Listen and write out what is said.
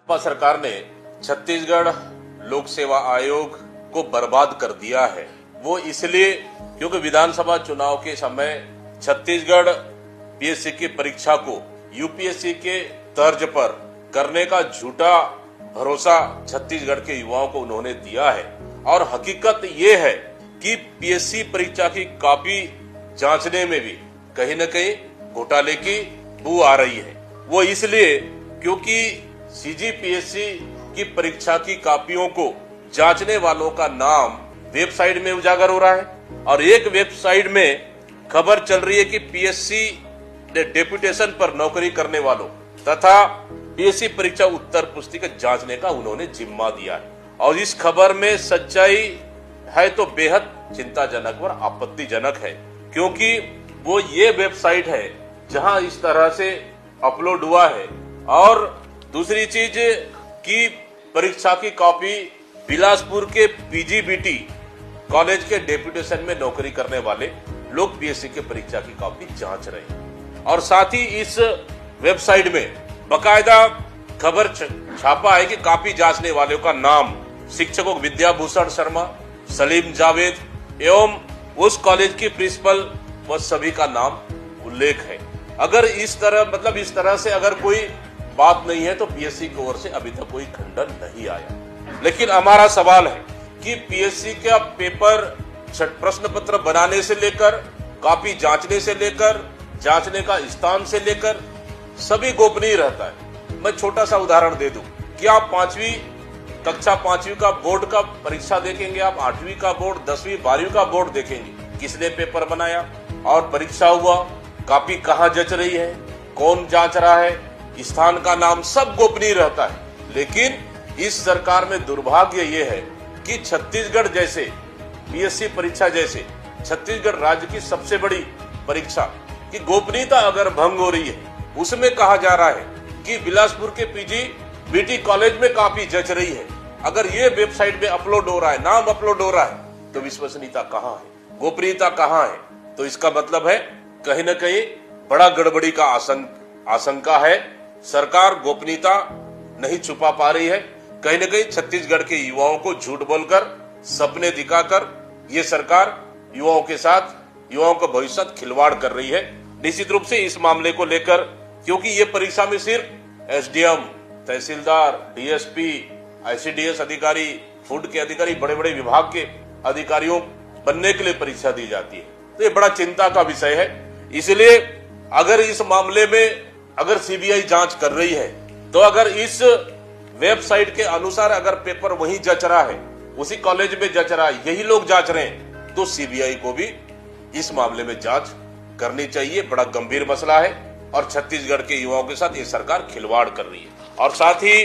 भाजपा सरकार ने छत्तीसगढ़ लोक सेवा आयोग को बर्बाद कर दिया है। वो इसलिए क्योंकि विधानसभा चुनाव के समय छत्तीसगढ़ पीएससी की परीक्षा को यूपीएससी के तर्ज पर करने का झूठा भरोसा छत्तीसगढ़ के युवाओं को उन्होंने दिया है। और हकीकत ये है कि पीएससी परीक्षा की कॉपी जांचने में भी कहीं न कहीं घोटाले की बू आ रही है। वो इसलिए क्योंकि सीजीपीएससी की परीक्षा की कॉपियों को जांचने वालों का नाम वेबसाइट में उजागर हो रहा है और एक वेबसाइट में खबर चल रही है कि पीएससी डेपुटेशन पर नौकरी करने वालों तथा पीएससी परीक्षा उत्तर पुस्तिका जांचने का उन्होंने जिम्मा दिया है। और इस खबर में सच्चाई है तो बेहद चिंताजनक और आपत्तिजनक है, क्योंकि वो ये वेबसाइट है जहां इस तरह से अपलोड हुआ है। और दूसरी चीज की परीक्षा की कॉपी बिलासपुर के पीजीबीटी कॉलेज के डेपुटेशन में नौकरी करने वाले लोग पीएससी के परीक्षा की कॉपी जांच रहे हैं। और साथ ही इस वेबसाइट में बकायदा खबर छापा है कि कॉपी जांचने वालों का नाम शिक्षकों विद्याभूषण शर्मा, सलीम जावेद एवं उस कॉलेज की प्रिंसिपल व सभी का नाम उल्लेख है। अगर इस तरह से अगर कोई बात नहीं है तो पीएससी की ओर से अभी तक कोई खंडन नहीं आया। लेकिन हमारा सवाल है कि पीएससी का पेपर प्रश्न पत्र बनाने से लेकर कॉपी जांचने से लेकर जांचने का स्थान से लेकर सभी गोपनीय रहता है। मैं छोटा सा उदाहरण दे दूं कि आप कक्षा पांचवी का बोर्ड का परीक्षा देखेंगे, आप 8वीं का बोर्ड, 10वीं 12वीं का बोर्ड देखेंगे, किसने पेपर बनाया और परीक्षा हुआ, कॉपी कहाँ जच रही है, कौन जांच रहा है, स्थान का नाम सब गोपनीय रहता है। लेकिन इस सरकार में दुर्भाग्य ये है कि छत्तीसगढ़ जैसे पीएससी परीक्षा जैसे छत्तीसगढ़ राज्य की सबसे बड़ी परीक्षा की गोपनीयता अगर भंग हो रही है, उसमें कहा जा रहा है कि बिलासपुर के पीजीबीटी कॉलेज में कॉपी जच रही है। अगर ये वेबसाइट में अपलोड हो रहा है, नाम अपलोड हो रहा है, तो विश्वसनीयता कहाँ है, गोपनीयता कहाँ है? तो इसका मतलब है कहीं न कहीं बड़ा गड़बड़ी का आशंका है। सरकार गोपनीयता नहीं छुपा पा रही है। कहीं न कहीं छत्तीसगढ़ के युवाओं को झूठ बोलकर, सपने दिखाकर ये सरकार युवाओं के साथ युवाओं का भविष्य खिलवाड़ कर रही है। निश्चित रूप से इस मामले को लेकर, क्योंकि ये परीक्षा में सिर्फ एसडीएम, तहसीलदार, डीएसपी, आईसीडीएस अधिकारी, फूड के अधिकारी, बड़े बड़े विभाग के अधिकारियों बनने के लिए परीक्षा दी जाती है, तो ये बड़ा चिंता का विषय है। इसलिए अगर इस मामले में अगर सीबीआई जांच कर रही है, तो अगर इस वेबसाइट के अनुसार अगर पेपर वहीं जच रहा है, उसी कॉलेज में जच रहा है, यही लोग जांच रहे हैं, तो सीबीआई को भी इस मामले में जांच करनी चाहिए। बड़ा गंभीर मसला है और छत्तीसगढ़ के युवाओं के साथ ये सरकार खिलवाड़ कर रही है। और साथ ही